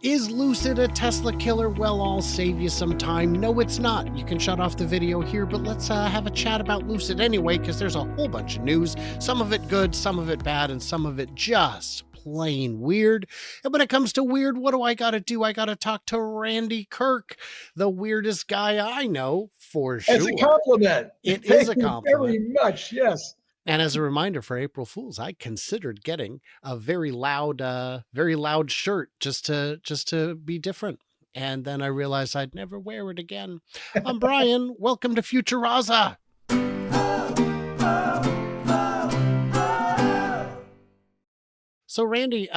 Is Lucid a Tesla killer? Well, I'll save you some time. No, it's not. You can shut off the video here, but let's have a chat about Lucid anyway, because there's a whole bunch of news. Some of it good, some of it bad, and some of it just plain weird. And when it comes to weird, what do? I got to talk to Randy Kirk, the weirdest guy I know for sure. It's a compliment. It Thank is a you compliment. very much. Yes. And as a reminder for April Fools, I considered getting a very loud shirt just to be different. And then I realized I'd never wear it again. I'm Brian. Welcome to Futuraza. So Randy,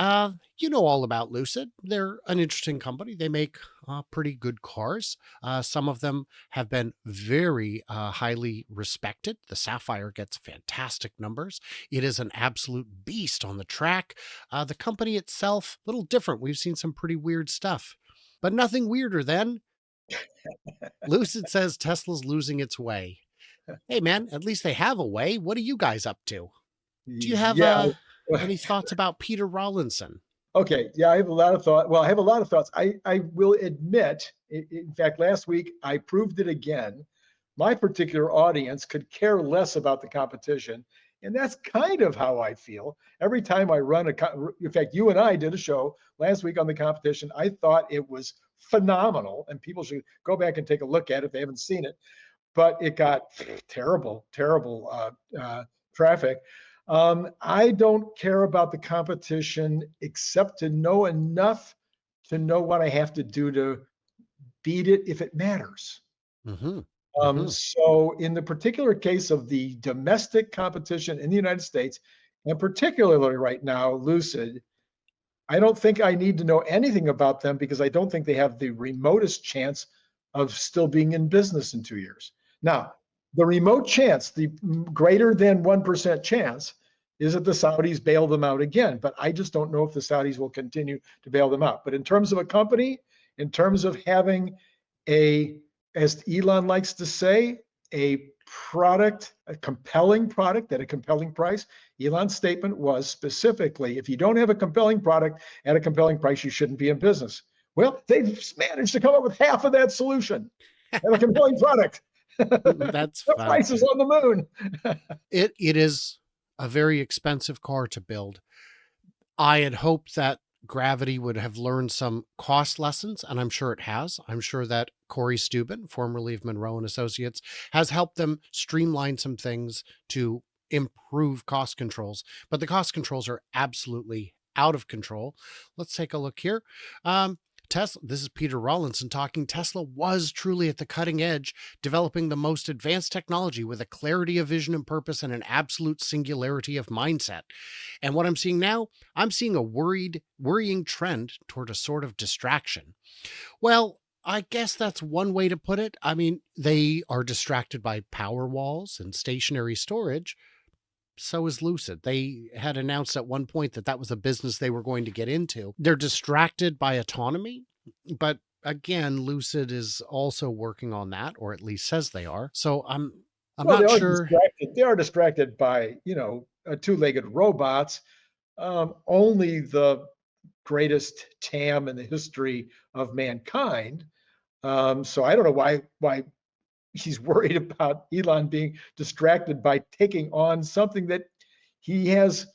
you know all about Lucid. They're an interesting company. They make pretty good cars. Some of them have been very highly respected. The Sapphire gets fantastic numbers. It is an absolute beast on the track. The company itself, a little different. We've seen some pretty weird stuff, but nothing weirder than Lucid says Tesla's losing its way. Hey man, at least they have a way. What are you guys up to? Do you have any thoughts about Peter Rawlinson? Okay. Yeah, I have a lot of thoughts. Well, I have a lot of thoughts. I will admit, in fact, last week I proved it again. My particular audience could care less about the competition. And that's kind of how I feel. Every time I run in fact, you and I did a show last week on the competition. I thought it was phenomenal, and people should go back and take a look at it if they haven't seen it. But it got terrible traffic. I don't care about the competition except to know enough to know what I have to do to beat it if it matters. So in the particular case of the domestic competition in the United States, and particularly right now, Lucid, I don't think I need to know anything about them because I don't think they have the remotest chance of still being in business in 2 years. Now, the remote chance, the greater than 1% chance, is that the Saudis bail them out again. But I just don't know if the Saudis will continue to bail them out. But in terms of a company, in terms of having as Elon likes to say, a product, a compelling product at a compelling price. Elon's statement was specifically, if you don't have a compelling product at a compelling price, you shouldn't be in business. Well, they've managed to come up with half of that solution and a compelling product. That's the price is on the moon. It is a very expensive car to build. I had hoped that Gravity would have learned some cost lessons, and I'm sure it has. I'm sure that Corey Steuben, formerly of Monroe and Associates, has helped them streamline some things to improve cost controls. But the cost controls are absolutely out of control. Let's take a look here. Tesla, this is Peter Rawlinson talking. Tesla was truly at the cutting edge, developing the most advanced technology with a clarity of vision and purpose and an absolute singularity of mindset. And what I'm seeing now, I'm seeing a worrying trend toward a sort of distraction. Well, I guess that's one way to put it. I mean, they are distracted by power walls and stationary storage. So is Lucid. They had announced at one point that that was a business they were going to get into. They're distracted by autonomy, but again, Lucid is also working on that, or at least says they are. So I'm not sure. They are distracted by, two-legged robots. Only the greatest TAM in the history of mankind. So I don't know why he's worried about Elon being distracted by taking on something that he has,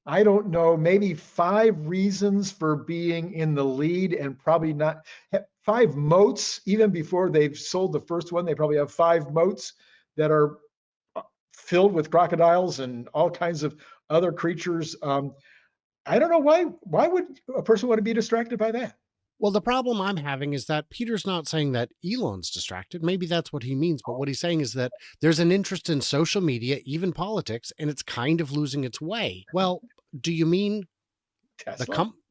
I don't know, maybe 5 reasons for being in the lead, and probably not 5 moats. Even before they've sold the first one, they probably have 5 moats that are filled with crocodiles and all kinds of other creatures. I don't know why would a person want to be distracted by that? Well, the problem I'm having is that Peter's not saying that Elon's distracted. Maybe that's what he means. But what he's saying is that there's an interest in social media, even politics, and it's kind of losing its way. Well, do you mean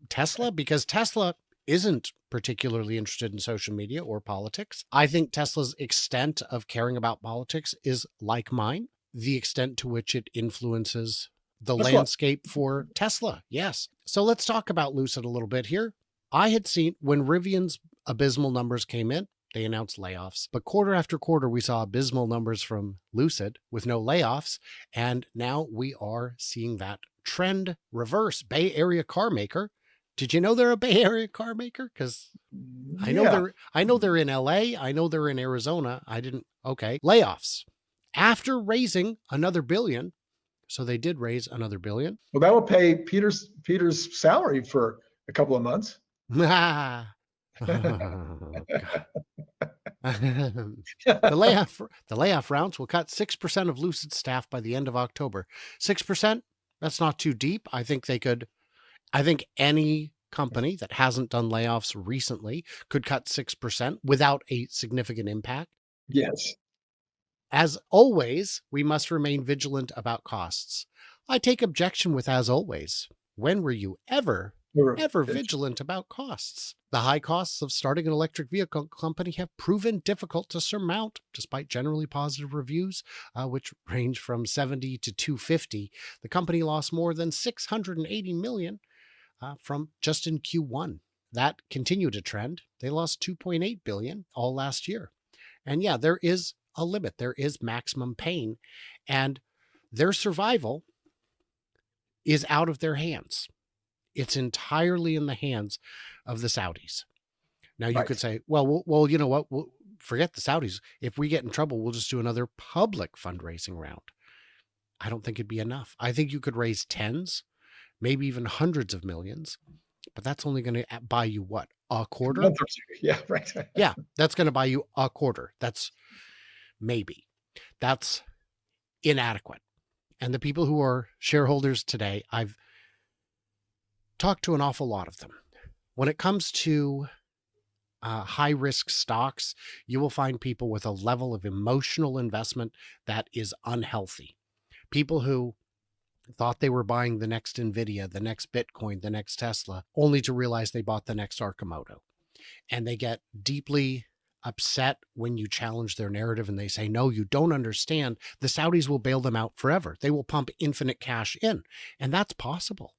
Tesla? Because Tesla isn't particularly interested in social media or politics. I think Tesla's extent of caring about politics is like mine, the extent to which it influences the landscape for Tesla. Yes. So let's talk about Lucid a little bit here. I had seen when Rivian's abysmal numbers came in, they announced layoffs, but quarter after quarter, we saw abysmal numbers from Lucid with no layoffs. And now we are seeing that trend reverse. Bay Area car maker Did you know they're a Bay Area car maker? Because Yeah. I know they're in LA. I know they're in Arizona. I didn't. Okay. Layoffs. After raising another billion. So they did raise another billion. Well, that will pay Peter's salary for a couple of months. Oh, God. The layoff rounds will cut 6% of Lucid staff by the end of October. 6%, that's not too deep. I think any company that hasn't done layoffs recently could cut 6% without a significant impact. Yes. As always, we must remain vigilant about costs. I take objection with as always. When were you ever vigilant about costs? The high costs of starting an electric vehicle company have proven difficult to surmount, despite generally positive reviews, which range from 70 to 250. The company lost more than 680 million from just in Q1. That continued a trend. They lost 2.8 billion all last year. And yeah, there is a limit. There is maximum pain, and their survival is out of their hands. It's entirely in the hands of the Saudis. Now you could say, well, you know what? We'll forget the Saudis. If we get in trouble, we'll just do another public fundraising round. I don't think it'd be enough. I think you could raise tens, maybe even hundreds of millions, but that's only going to buy you what? A quarter? Yeah, right. Yeah, that's going to buy you a quarter. That's inadequate. And the people who are shareholders today, I've talked to an awful lot of them. When it comes to high risk stocks, you will find people with a level of emotional investment that is unhealthy. People who thought they were buying the next Nvidia, the next Bitcoin, the next Tesla, only to realize they bought the next Arcimoto. And they get deeply upset when you challenge their narrative and they say, no, you don't understand. The Saudis will bail them out forever. They will pump infinite cash in. And that's possible.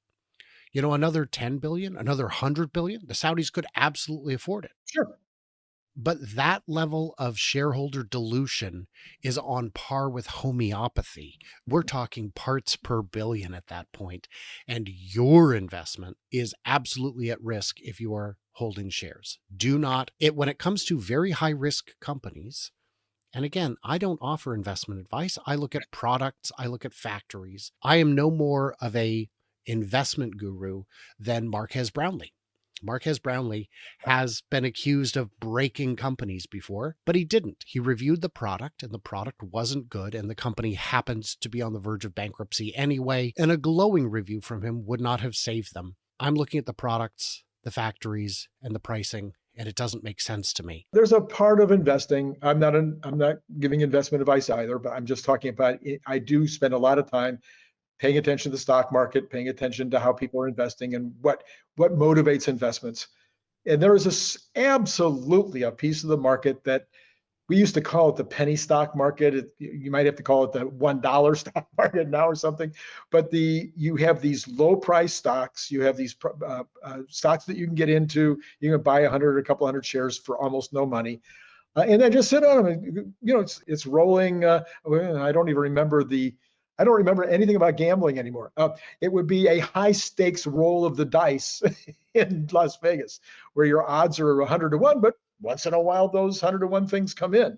You know, another 10 billion, another 100 billion, the Saudis could absolutely afford it. Sure. But that level of shareholder dilution is on par with homeopathy. We're talking parts per billion at that point, and your investment is absolutely at risk if you are holding shares. When it comes to very high risk companies, and again, I don't offer investment advice. I look at products, I look at factories. I am no more of a investment guru than Marques Brownlee. Marques Brownlee has been accused of breaking companies before, but he didn't. He reviewed the product and the product wasn't good and the company happens to be on the verge of bankruptcy anyway, and a glowing review from him would not have saved them. I'm looking at the products, the factories, and the pricing, and it doesn't make sense to me. There's a part of investing. I'm not giving investment advice either, but I'm just talking about it. I do spend a lot of time paying attention to the stock market, paying attention to how people are investing and what motivates investments. And there is absolutely a piece of the market that we used to call it the penny stock market. You might have to call it the $1 stock market now or something. But you have these low price stocks. You have these stocks that you can get into. You can buy 100 or a couple hundred shares for almost no money. And then just sit on them. You know, it's rolling. I don't remember anything about gambling anymore. It would be a high stakes roll of the dice in Las Vegas, where your odds are 100 to 1, but once in a while those 100 to 1 things come in.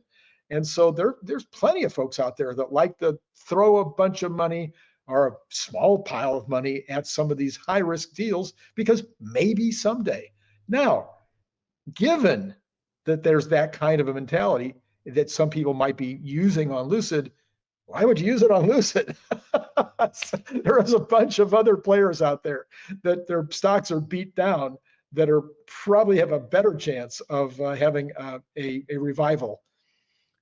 And so there's plenty of folks out there that like to throw a bunch of money or a small pile of money at some of these high risk deals because maybe someday. Now, given that there's that kind of a mentality that some people might be using on Lucid, why would you use it on Lucid? There is a bunch of other players out there that their stocks are beat down that are probably have a better chance of having a revival.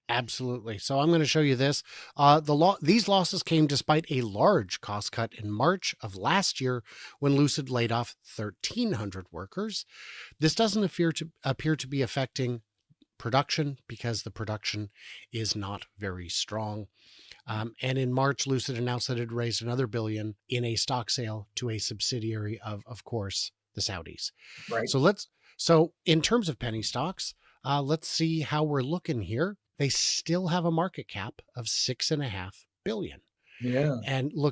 Absolutely. So I'm going to show you this. These losses came despite a large cost cut in March of last year when Lucid laid off 1,300 workers. This doesn't appear to be affecting production because the production is not very strong. And in March, Lucid announced that it raised another billion in a stock sale to a subsidiary of course, the Saudis. Right. So in terms of penny stocks, let's see how we're looking here. They still have a market cap of 6.5 billion. Yeah. And we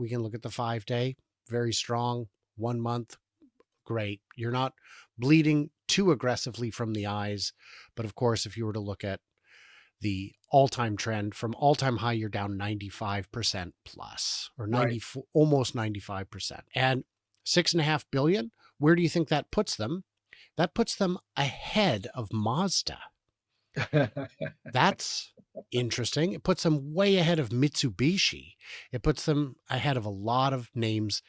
can look at the 5-day, very strong, 1 month, great. You're not bleeding too aggressively from the eyes. But of course, if you were to look at the all-time trend from all-time high, you're down 95% plus, or Right. 94, almost 95%. And 6.5 billion, where do you think that puts them? That puts them ahead of Mazda. That's interesting. It puts them way ahead of Mitsubishi. It puts them ahead of a lot of names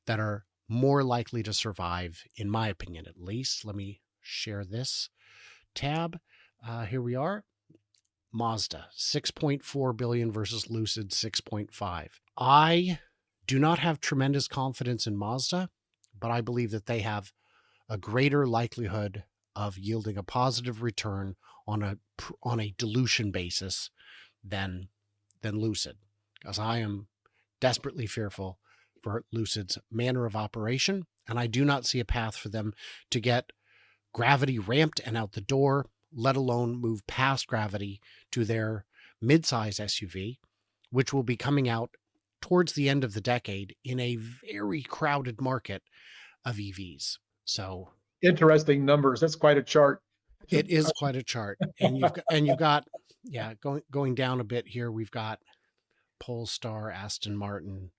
that are more likely to survive, in my opinion, at least. Let me share this tab. Here we are. Mazda, 6.4 billion versus Lucid, 6.5. I do not have tremendous confidence in Mazda, but I believe that they have a greater likelihood of yielding a positive return on a dilution basis than Lucid, because I am desperately fearful for Lucid's manner of operation, and I do not see a path for them to get gravity ramped and out the door, let alone move past gravity to their midsize SUV, which will be coming out towards the end of the decade in a very crowded market of EVs. So Interesting numbers. That's quite a chart. it is quite a chart. And you've got yeah, going down a bit here, we've got Polestar, Aston Martin.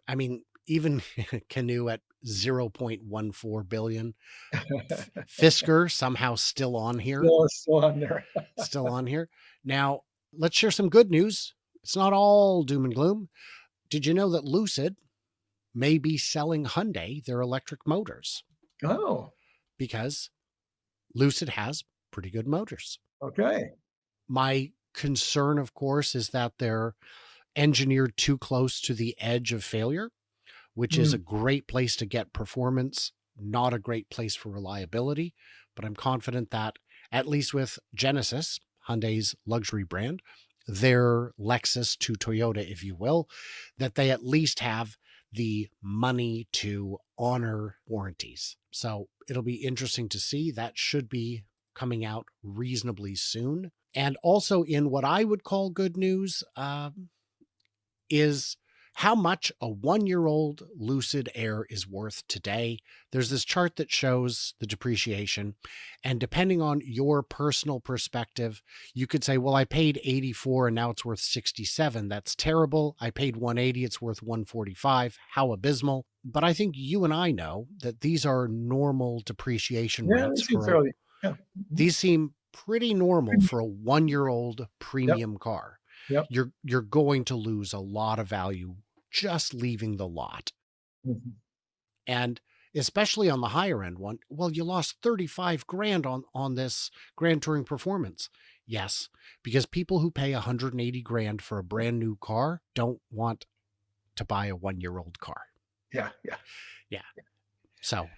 I mean, even Canoe at 0.14 billion. Fisker somehow still on here. Still on there. Still on here. Now, let's share some good news. It's not all doom and gloom. Did you know that Lucid may be selling Hyundai their electric motors? Oh, Because Lucid has pretty good motors. okay. My concern, of course, is that they're engineered too close to the edge of failure, which is a Mm, great place to get performance, not a great place for reliability. But I'm confident that, at least with Genesis, Hyundai's luxury brand, their Lexus to Toyota, if you will, that they at least have the money to honor warranties. So it'll be interesting to see. That should be coming out reasonably soon. And also, in what I would call good news, is how much a 1-year-old Lucid Air is worth today. There's this chart that shows the depreciation, and depending on your personal perspective, you could say, well, I paid 84 and now it's worth 67. That's terrible. I paid 180, it's worth 145. How abysmal. But I think you and I know that these are normal depreciation yeah, rates it seems for a, fairly. Yeah. Mhm. these seem pretty normal for a 1-year-old Yep. premium car. Yep. You're going to lose a lot of value just leaving the lot. Mhm. And especially on the higher end one, well, you lost 35 grand on this Grand Touring Performance. Yes, because people who pay 180 grand for a brand new car don't want to buy a 1-year-old car. Yeah. Yeah. Yeah. So,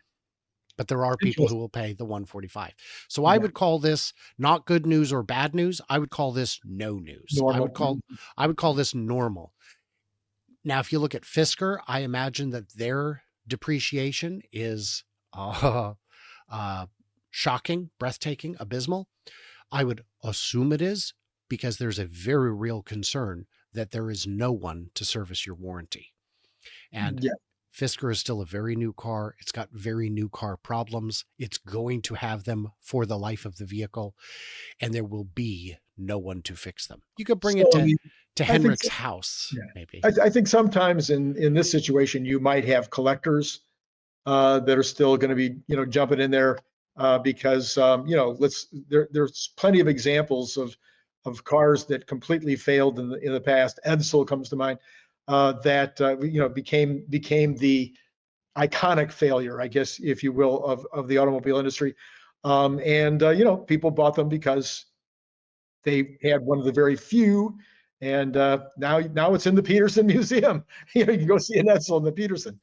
but there are people who Interesting. will pay the 145. So I Yeah. would call this not good news or bad news. I would call this no news. Normal. Mhm. I would call this normal. Now, if you look at Fisker, I imagine that their depreciation is uh, uh, shocking, breathtaking, abysmal. I would assume it is, because there's a very real concern that there is no one to service your warranty. And Yeah. Fisker is still a very new car. It's got very new car problems. It's going to have them for the life of the vehicle, and there will be no one to fix them. You could bring So it I mean, to I think Henrik's so. house, Yeah. maybe. I think sometimes in this situation you might have collectors that are still going to be jumping in there because let's there's plenty of examples of cars that completely failed in the past. Edsel comes to mind that became the iconic failure, I guess, if you will, of the automobile industry. And people bought them because they had one of the very few. And now it's in the Peterson Museum. You can go see an Edsel in the Peterson.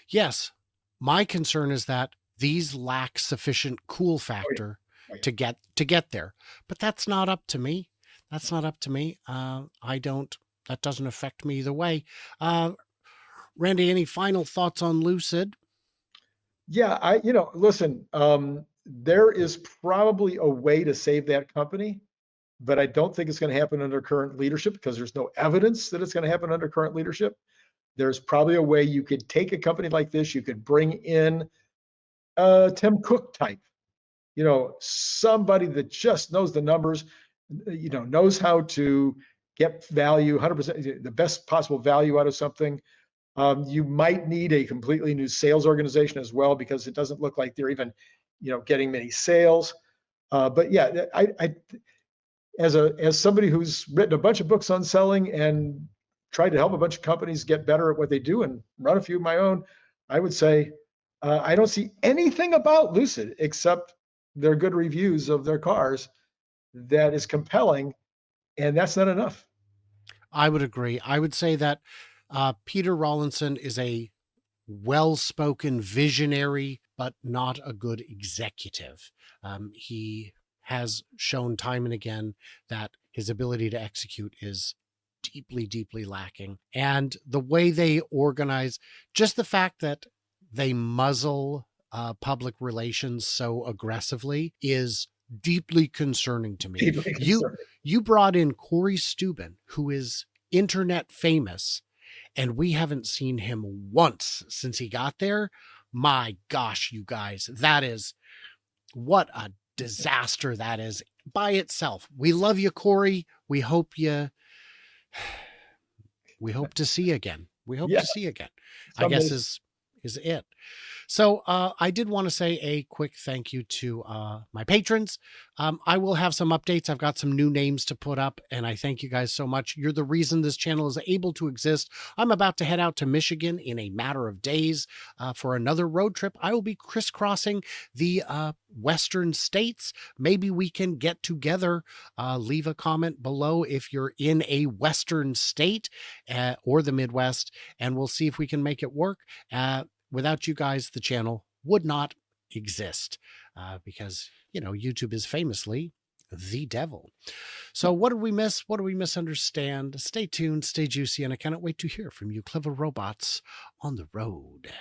Yes. My concern is that these lack sufficient cool Oh yeah, factor oh yeah. to get there. But that's not up to me. That's not up to me. I don't that doesn't affect me either way. Randy, any final thoughts on Lucid? Yeah, listen, there is probably a way to save that company, but I don't think it's going to happen under current leadership because there's no evidence that it's going to happen under current leadership. there's probably a way you could take a company like this, you could bring in Tim Cook type, somebody that just knows the numbers, knows how to get value, 100%, the best possible value out of something. You might need a completely new sales organization as well, because it doesn't look like they're even, getting many sales. But yeah, as somebody who's written a bunch of books on selling and tried to help a bunch of companies get better at what they do and run a few of my own, I would say I don't see anything about Lucid except their good reviews of their cars that is compelling, and that's not enough. I would agree. I would say that Peter Rawlinson is a well-spoken visionary, but not a good executive. He has shown time and again that his ability to execute is deeply, deeply lacking. And the way they organize, just the fact that they muzzle public relations so aggressively is deeply concerning to me. Deeply You concerning. you brought in Corey Steuben, who is internet famous, and we haven't seen him once since he got there. My gosh, you guys, that is what a disaster that is by itself. We love you, Corey. We hope to see you again. We hope Yeah, to see you again, I someday. guess is it. So I did want to say a quick thank you to my patrons. I will have some updates. I've got some new names to put up, and I thank you guys so much. You're the reason this channel is able to exist. I'm about to head out to Michigan in a matter of days for another road trip. I will be crisscrossing the western states. Maybe we can get together. Leave a comment below if you're in a western state or the Midwest, and we'll see if we can make it work. Without you guys, the channel would not exist because, YouTube is famously the devil. So what did we miss? What did we misunderstand? Stay tuned, stay juicy, and I cannot wait to hear from you clever robots on the road.